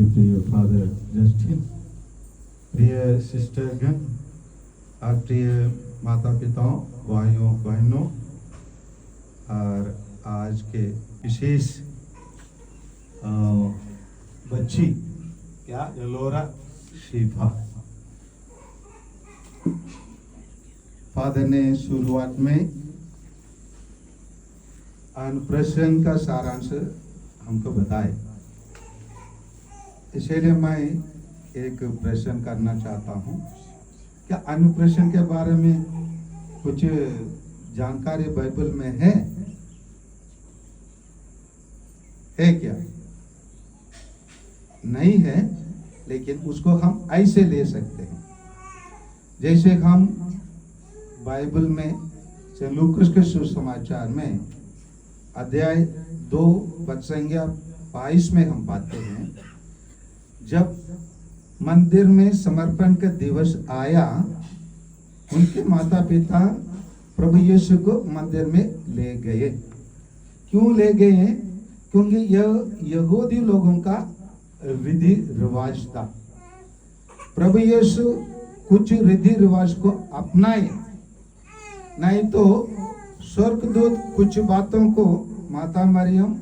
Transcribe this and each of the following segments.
very dear Father Justin, प्रिय सिस्टरगण और प्रिय माता पिताओं, भाइयों बहनों, और आज के विशेष बच्ची क्या एलोरा शिफा, फादर ने शुरुआत में अन्नप्राशन का सारांश हमको बताए, इसलिए मैं एक प्रश्न करना चाहता हूँ। क्या अन्नप्राशन के बारे में कुछ जानकारी बाइबल में है क्या? नहीं है, लेकिन उसको हम ऐसे ले सकते हैं जैसे हम बाइबल में सेंट लूकास के सुसमाचार में अध्याय 2 पद संख्या 22 में हम पाते हैं, जब मंदिर में समर्पण का दिवस आया, उनके माता पिता प्रभु यीशु को मंदिर में ले गए। क्यों ले गए? क्योंकि यह यहूदी लोगों का विधि रिवाज था। प्रभु यीशु कुछ विधि रिवाज को अपनाए, नहीं तो स्वर्गदूत कुछ बातों को माता मरियम,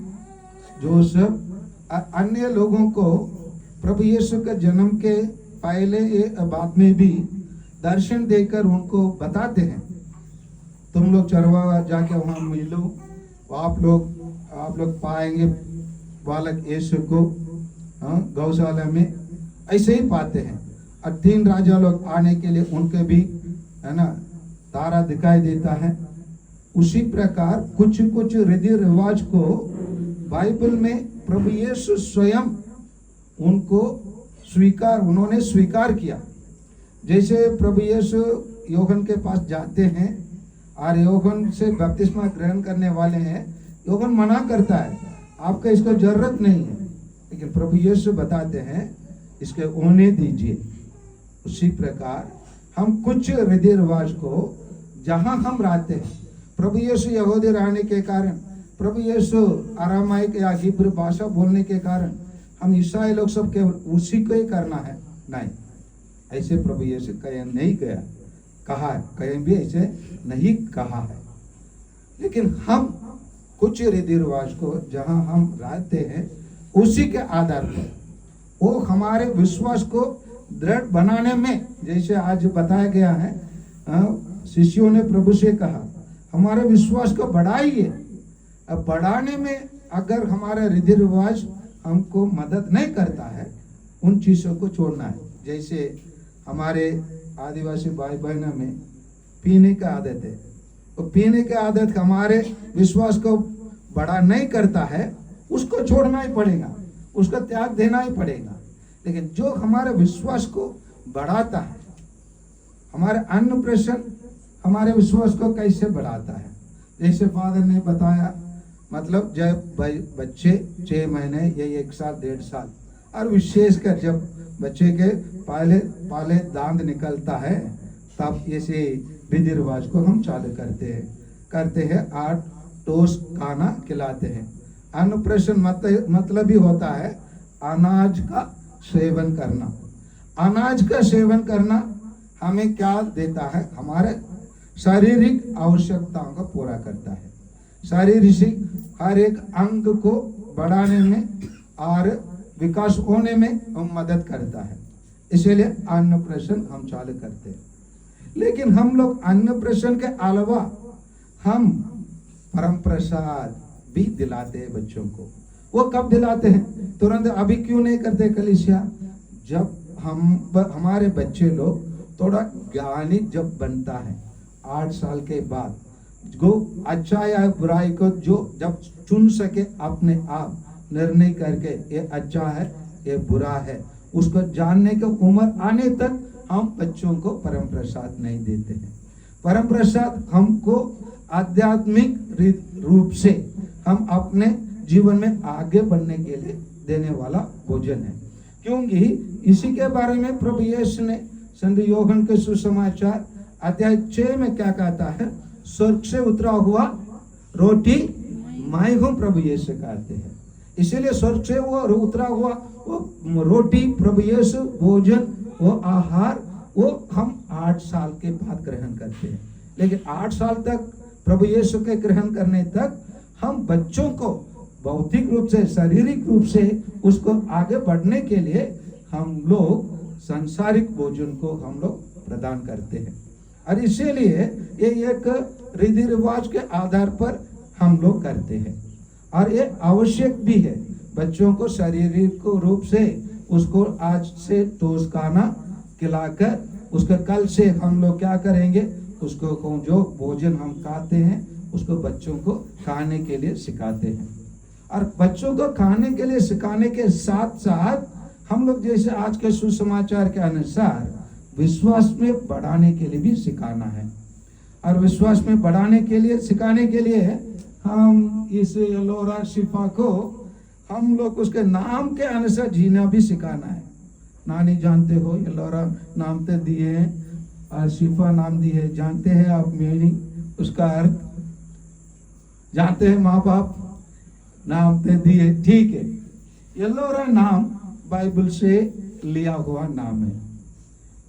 जोसेफ और अन्य लोगों को प्रभु यीशु के जन्म के पहले बाद में भी दर्शन देकर उनको बताते हैं, तुम लोग चरवा जाके वहाँ मिलो, आप लोग पाएंगे बालक यीशु को गौशाला में। ऐसे ही पाते हैं। और 3 राजा लोग आने के लिए उनके भी है ना तारा दिखाई देता है। उसी प्रकार कुछ रीति रिवाज को बाइबल में प्रभु यीशु स्वयं उन्होंने स्वीकार किया। जैसे प्रभु यीशु यूहन्ना के पास जाते हैं और यूहन्ना से बपतिस्मा ग्रहण करने वाले हैं, यूहन्ना मना करता है, आपका इसको जरूरत नहीं है, लेकिन प्रभु यीशु बताते हैं इसके होने दीजिए। उसी प्रकार हम कुछ रीति रिवाज को जहां हम रहते हैं, प्रभु यीशु यहूदी रहने के कारण, प्रभु यीशु अरामाइक या हिब्रू भाषा बोलने के कारण हम ईसाई लोग सब केवल उसी को ही करना है, नहीं, ऐसे प्रभु यीशु कहीं नहीं कहा है, कहीं भी ऐसे नहीं कहा है। लेकिन हम कुछ रीति रिवाज को जहां हम रहते हैं उसी के आधार पर वो हमारे विश्वास को दृढ़ बनाने में, जैसे आज बताया गया है, शिष्यों ने प्रभु से कहा हमारे विश्वास को बढ़ाइए। अब बढ़ाने में अगर हमारा रीति रिवाज हमको मदद नहीं करता है, उन चीज़ों को छोड़ना है। जैसे हमारे आदिवासी भाई बहनों में पीने का आदत है, तो पीने की आदत हमारे विश्वास को बड़ा नहीं करता है, उसको छोड़ना ही पड़ेगा, उसका त्याग देना ही पड़ेगा। लेकिन जो हमारे विश्वास को बढ़ाता है, हमारे अन्नप्राशन हमारे विश्वास को कैसे बढ़ाता है, जैसे फादर ने बताया, मतलब जब बच्चे 6 महीने या 1 साल 1.5 साल, और विशेषकर जब बच्चे के पहले दांत निकलता है, तब ऐसे विधि रिवाज को हम चालू करते हैं 8 टोस खाना खिलाते हैं। अन्नप्राशन मतलब ही होता है अनाज का सेवन करना। अनाज का सेवन करना हमें क्या देता है? हमारे शारीरिक आवश्यकताओं को पूरा करता है, शारीरिक हर एक अंग को बढ़ाने में और विकास होने में मदद करता है। इसलिए अन्नप्राशन हम चालू करते हैं। लेकिन हम लोग अन्नप्राशन के अलावा हम परम प्रसाद भी दिलाते हैं बच्चों को। वो कब दिलाते हैं? तुरंत अभी क्यों नहीं करते कलीसिया? जब हमारे बच्चे लोग थोड़ा ज्ञानी जब बनता है, 8 साल के बाद, जो अच्छा या बुराई को जो जब चुन सके, अपने आप निर्णय करके ये अच्छा है ये बुरा है, उसको जानने की उम्र आने तक हम बच्चों को परम प्रसाद नहीं देते हैं। परम प्रसाद हमको आध्यात्मिक रूप से हम अपने जीवन में आगे बढ़ने के लिए देने वाला भोजन है। क्योंकि इसी के बारे में प्रभु यीशु ने संत यूहन्ना के सुसमाचार अध्याय 6 में क्या कहता है? स्वर्ग से उतरा हुआ रोटी मैं हूं, प्रभु यीशु कहते हैं। इसीलिए स्वर्ग से वो उतरा हुआ वो रोटी प्रभु यीशु भोजन वो आहार वो हम 8 साल के बाद ग्रहण करते हैं। लेकिन 8 साल तक प्रभु यीशु के ग्रहण करने तक हम बच्चों को भौतिक रूप से शारीरिक रूप से उसको आगे बढ़ने के लिए हम लोग सांसारिक भोजन को हम लोग प्रदान करते हैं। और इसीलिए ये एक रीति रिवाज के आधार पर हम लोग करते हैं और ये आवश्यक भी है। बच्चों को शारीरिक रूप से उसको आज से ठोस खाना खिलाकर उसके कल से हम लोग क्या करेंगे, उसको जो भोजन हम खाते हैं उसको बच्चों को खाने के लिए सिखाते हैं। और बच्चों को खाने के लिए सिखाने के साथ साथ हम लोग जैसे आज के सुसमाचार के अनुसार विश्वास में बढ़ाने के लिए भी सिखाना है। और विश्वास में बढ़ाने के लिए सिखाने के लिए हम इस एलोरा शिफा को हम लोग उसके नाम के अनुसार जीना भी सिखाना है। नानी जानते हो एलोरा नाम तो दिए हैं और शिफा नाम दी है, जानते हैं आप मीनिंग उसका अर्थ जानते हैं, माँ बाप नाम तो दिए, ठीक है। एलोरा नाम बाइबल से लिया हुआ नाम है।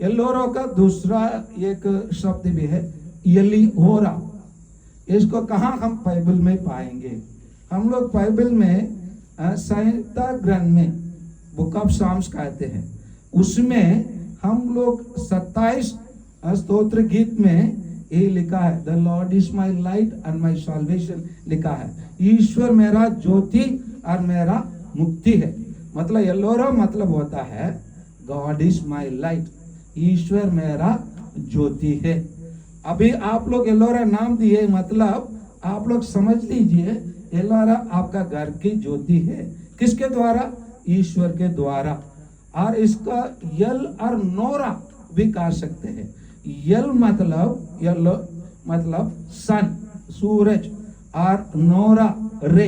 एलोरा का दूसरा एक शब्द भी है एलीहोरा। इसको कहाँ हम बाइबल में पाएंगे? हम लोग बाइबल में संहिता ग्रंथ में बुक ऑफ साम्स कहते हैं, उसमें हम लोग 27 स्तोत्र गीत में ये लिखा है, the Lord is my light and my solvation लिखा है। ईश्वर मेरा ज्योति और मेरा मुक्ति है। मतलब एलोरा मतलब होता है गॉड इज माई लाइट, ईश्वर मेरा ज्योति है। अभी आप लोग एलोरा नाम दिए, मतलब आप लोग समझ लीजिए एलोरा आपका घर की ज्योति है। किसके द्वारा? ईश्वर के द्वारा। और इसका यल और नोरा भी कह सकते हैं। यल मतलब सन सूरज और नोरा रे,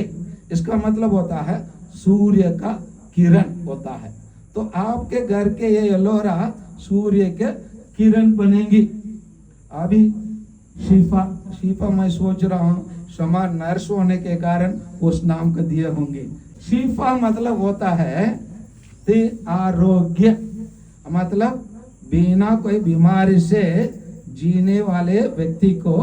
इसका मतलब होता है सूर्य का किरण होता है। तो आपके घर के ये एलोरा सूर्य के किरण बनेंगी। अभी शिफा मैं सोच रहा हूँ क्षमा नर्स होने के कारण उस नाम को दिए होंगे। शिफा मतलब होता है आरोग्य, मतलब बिना कोई बीमारी से जीने वाले व्यक्ति को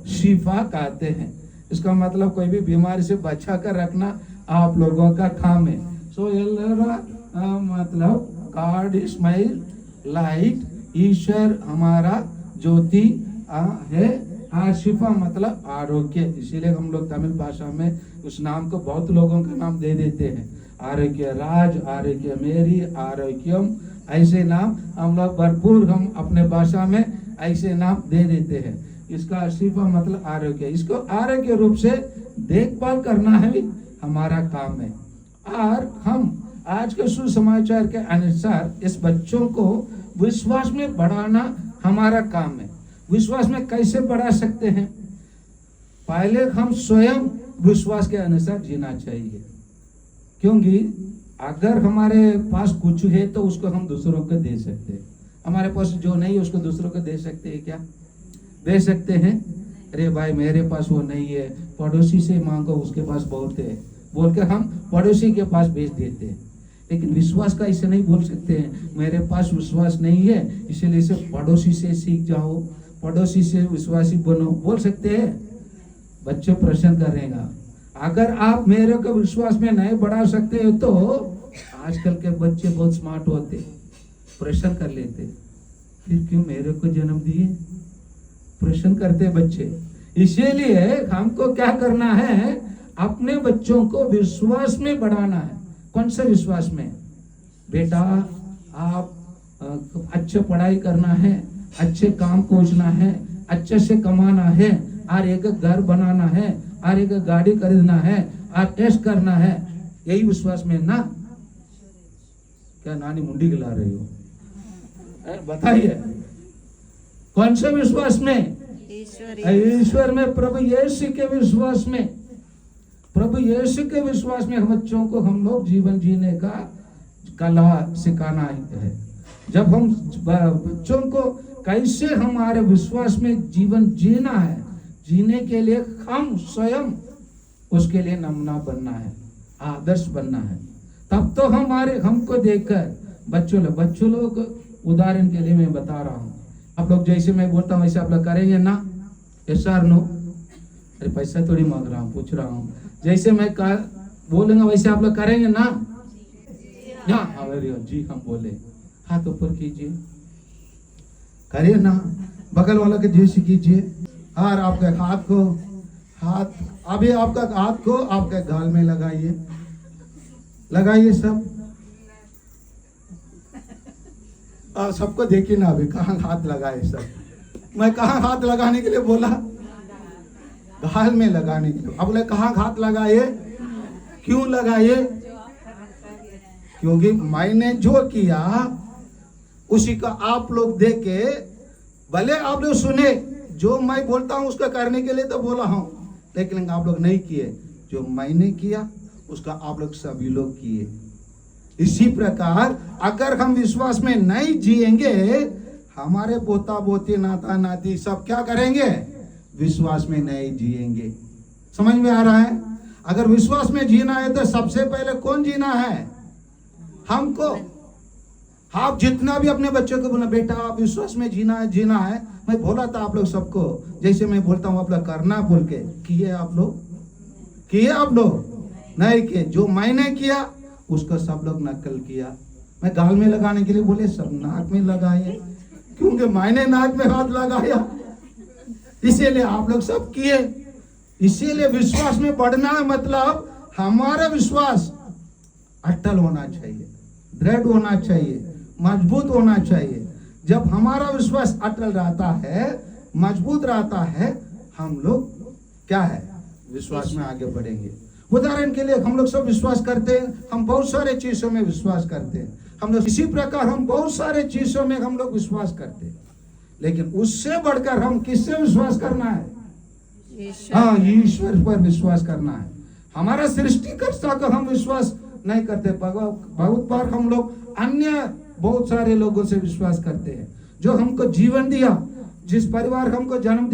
शिफा कहते हैं। इसका मतलब कोई भी बीमारी से बचा कर रखना आप लोगों का काम है। सो एलोरा मतलब गॉड इज माई लाइट, ईश्वर हमारा ज्योति है। शिफा मतलब आरोग्य, इसीलिए हम लोग तमिल भाषा में उस नाम को बहुत लोगों का नाम दे देते हैं। आरोग्य राज, आरोग्य मेरी, आरोग्यम, ऐसे नाम हम लोग भरपूर हम अपने भाषा में ऐसे नाम दे देते हैं। इसका शिफा मतलब आरोग्य। इसको आरोग्य रूप से देखभाल करना है हमारा काम है। और हम आज के सुसमाचार के अनुसार इस बच्चों को विश्वास में बढ़ाना हमारा काम है। विश्वास में कैसे बढ़ा सकते हैं? पहले हम स्वयं विश्वास के अनुसार जीना चाहिए, क्योंकि अगर हमारे पास कुछ है तो उसको हम दूसरों को दे सकते हैं। हमारे पास जो नहीं है उसको दूसरों को दे सकते हैं क्या? दे सकते हैं। अरे भाई मेरे पास वो नहीं है, पड़ोसी से मांगो उसके पास बहुत है बोल के हम पड़ोसी के पास भेज देते हैं। लेकिन विश्वास का इसे नहीं बोल सकते हैं, मेरे पास विश्वास नहीं है इसलिए इसे पड़ोसी से सीख जाओ, पड़ोसी से विश्वासी बनो, बोल सकते हैं? बच्चे प्रश्न करेगा। अगर आप मेरे को विश्वास में नहीं बढ़ा सकते हो तो आजकल के बच्चे बहुत स्मार्ट होते, प्रश्न कर लेते, फिर क्यों मेरे को जन्म दिए? प्रश्न करते बच्चे। इसीलिए हमको क्या करना है, अपने बच्चों को विश्वास में बढ़ाना है। कौन से विश्वास में? बेटा आप अच्छे पढ़ाई करना है, अच्छे काम खोजना है, अच्छे से कमाना है, और एक घर बनाना है, और एक गाड़ी खरीदना है, और टेस्ट करना है, यही विश्वास में ना? क्या नानी मुंडी गिला रही हो? बताइए कौन से विश्वास में? ईश्वर में, प्रभु यीशु के विश्वास में। प्रभु यीशु के विश्वास में बच्चों को हम लोग जीवन जीने का कला सिखाना है। जब हम बच्चों को कैसे हमारे विश्वास में जीवन जीना है, जीने के लिए हम स्वयं उसके लिए नमूना बनना है, आदर्श बनना है, तब तो हमको देखकर बच्चों लोग उदाहरण के लिए मैं बता रहा हूँ, आप लोग जैसे मैं बोलता हूँ वैसे आप लोग करेंगे ना? यस और नो? अरे पैसा थोड़ी मांग रहा हूँ, पूछ रहा हूँ। जैसे मैं बोलूंगा वैसे आप लोग करेंगे ना? जी हम बोले, हाथ ऊपर कीजिए, करिए ना, बगल वाला के जैसे कीजिए। और आपके अभी आपका हाथ को आपके गाल में लगाइए सब। सबको देखिए ना, अभी कहाँ हाथ लगाए सब। मैं कहाँ हाथ लगाने के लिए बोला? गाल में लगाने के लिए। अब बोले कहाँ हाथ लगाए? क्यों लगाए? क्योंकि मैंने जो किया उसी का आप लोग देखे, भले आप लोग सुने, जो मैं बोलता हूं उसका करने के लिए तो बोला हूं, लेकिन आप लोग नहीं किए। जो मैंने किया उसका आप लोग सभी लोग किए। इसी प्रकार अगर हम विश्वास में नहीं जिएंगे, हमारे पोता पोती नाता नाती सब क्या करेंगे? विश्वास में नहीं जिएंगे। समझ में आ रहा है? अगर विश्वास में जीना है तो सबसे पहले कौन जीना है? हमको। आप जितना भी अपने बच्चों को बोला बेटा आप विश्वास में जीना है, मैं बोला था आप लोग सबको, जैसे मैं बोलता हूँ आप लोग करना बोल के किए आप लोग नहीं किए। जो मैंने किया उसको सब लोग नकल किया। मैं गाल में लगाने के लिए बोले, सब नाक में लगाए, क्योंकि मैंने नाक में हाथ लगाया, इसीलिए आप लोग सब किए। इसीलिए विश्वास में बढ़ना मतलब हमारा विश्वास अटल होना चाहिए, दृढ़ होना चाहिए, मजबूत होना चाहिए। जब हमारा विश्वास अटल रहता है, मजबूत रहता है, हम लोग क्या है? विश्वास में आगे बढ़ेंगे। उदाहरण के लिए हम लोग सब विश्वास करते हैं, हम बहुत सारे चीजों में विश्वास करते हैं। हम लोग इसी प्रकार हम बहुत सारे चीजों में हम लोग विश्वास करते हैं, लेकिन उससे बढ़कर हम किससे विश्वास करना है? ईश्वर पर विश्वास करना है। हमारा सृष्टिकर्ता को हम विश्वास नहीं करते। बहुत बार हम लोग अन्य बहुत सारे लोगों से विश्वास करते हैं, जो हमको जीवन दिया, जिस परिवार हमको जन्म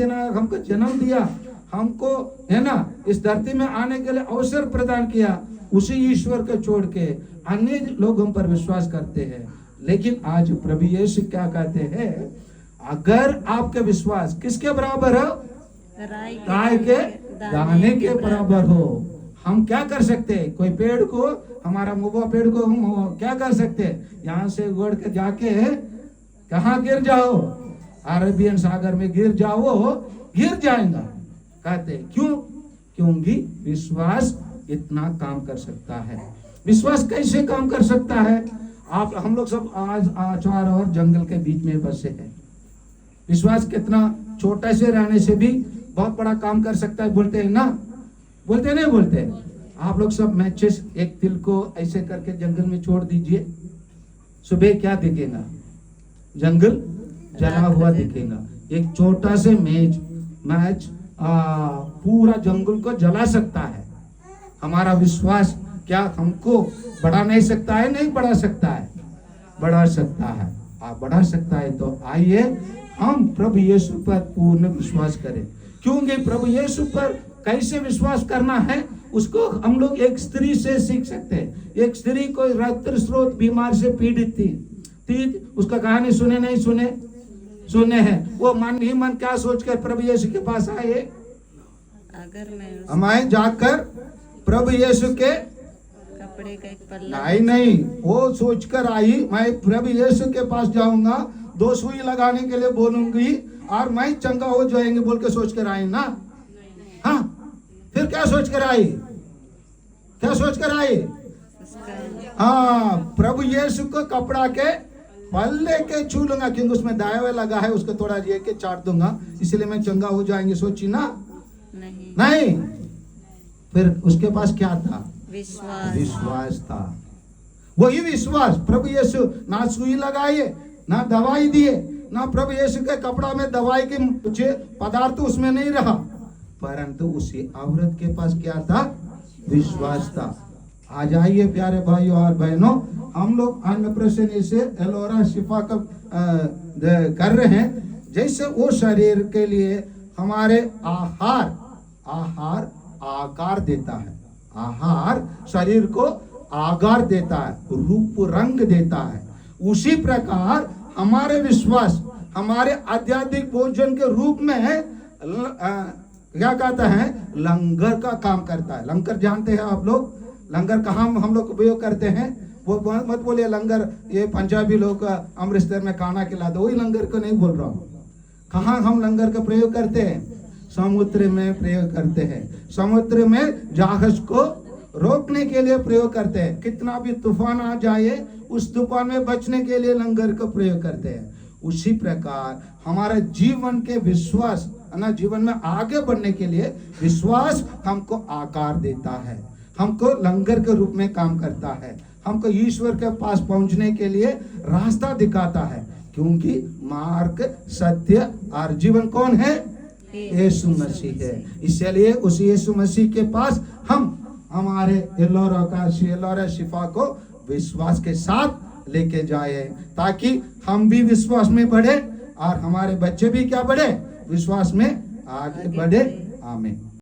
दिया, हमको है ना इस धरती में आने के लिए अवसर प्रदान किया, उसी ईश्वर को छोड़ के अन्य लोगों पर विश्वास करते हैं। लेकिन आज प्रभु यीशु क्या कहते हैं? अगर आपके विश्वास किसके बराबर हो? राई के दाने के बराबर हो। हम क्या कर सकते हैं? कोई पेड़ को, हमारा मुआ पेड़ को हम क्या कर सकते हैं? यहाँ से उड़ के जाके कहाँ गिर जाओ? अरबियन सागर में गिर जाएगा। कहते क्यों? क्योंकि विश्वास इतना काम कर सकता है। विश्वास कैसे काम कर सकता है? हम लोग सब आज आचार और जंगल के बीच में बसे हैं। विश्वास कितना छोटा से रहने से भी बहुत बड़ा काम कर सकता है। बोलते हैं ना? बोलते नहीं बोलते? आप लोग सब मैचेस एक तिल को ऐसे करके जंगल में छोड़ दीजिए, सुबह क्या दिखेगा? जंगल जला हुआ दिखेगा। एक छोटा से मैच पूरा जंगल को जला सकता है। हमारा विश्वास क्या हमको बढ़ा नहीं सकता है? नहीं बढ़ा सकता है, बढ़ा सकता है। आप बढ़ा सकता है तो आइए हम प्रभु यीशु पर पूर्ण विश्वास करें। क्योंकि प्रभु यीशु पर कैसे विश्वास करना है उसको हम लोग एक स्त्री से सीख सकते हैं। एक स्त्री को रक्त स्रोत बीमार से पीड़ित थी। उसका कहानी सुने हैं। वो मन ही मन क्या सोचकर प्रभु यीशु के पास आए? अगर मैं जाकर प्रभु यीशु के कपड़े का एक पल्ला नहीं, वो सोचकर आई मैं प्रभु यीशु के पास जाऊंगा, 2 सुई लगाने के लिए बोलूंगी और मैं चंगा हो जाएंगे बोल के सोच कर आई ना। हाँ, फिर क्या सोच कर आई? हाँ, प्रभु यीशु को कपड़ा के पल्ले के छू लूंगा, क्योंकि उसमें दाया लगा है, उसको थोड़ा ये के चाट दूंगा, इसलिए मैं चंगा हो जाएंगे। सोची ना? नहीं। फिर उसके पास क्या था? विश्वास था। वही विश्वास प्रभु यीशु ना सुई लगाए, ना दवाई दिए, ना प्रभु यीशु के कपड़ा में दवाई के कुछ पदार्थ उसमें नहीं रहा, परंतु उसी औरत के पास क्या था? विश्वास था। आ जाइए प्यारे भाइयों और बहनों, हम लोग अन्नप्राशन से एलोरा शिफा का कर रहे हैं। जैसे वो शरीर के लिए हमारे आहार आकार देता है। आहार शरीर को आकार देता है, रूप रंग देता है। उसी प्रकार हमारे विश्वास हमारे आध्यात्मिक भोजन के रूप में क्या कहता है, लंगर का काम करता है। लंगर जानते हैं आप लोग, लंगर कहाँ हम लोग उपयोग करते हैं? वो मत बोलिए लंगर ये पंजाबी लोग अमृतसर में खाना खिलाते, वही लंगर को नहीं बोल रहा हूँ। कहाँ हम लंगर का प्रयोग करते हैं? समुद्र में प्रयोग करते हैं। समुद्र में जहाज को रोकने के लिए प्रयोग करते हैं। कितना भी तूफान आ जाए उस तूफान में बचने के लिए लंगर का प्रयोग करते हैं। उसी प्रकार हमारे जीवन के विश्वास ना, जीवन में आगे बढ़ने के लिए विश्वास हमको आकार देता है, हमको लंगर के रूप में काम करता है, हमको ईश्वर के पास पहुंचने के लिए रास्ता दिखाता है। क्योंकि मार्ग, सत्य और जीवन कौन है? यीशु मसीह है। इसलिए उस यीशु मसीह के पास हम हमारे एलोरा शिफा को विश्वास के साथ लेके जाए, ताकि हम भी विश्वास में बढ़े और हमारे बच्चे भी क्या बढ़े? विश्वास में आगे बढ़े। आमीन।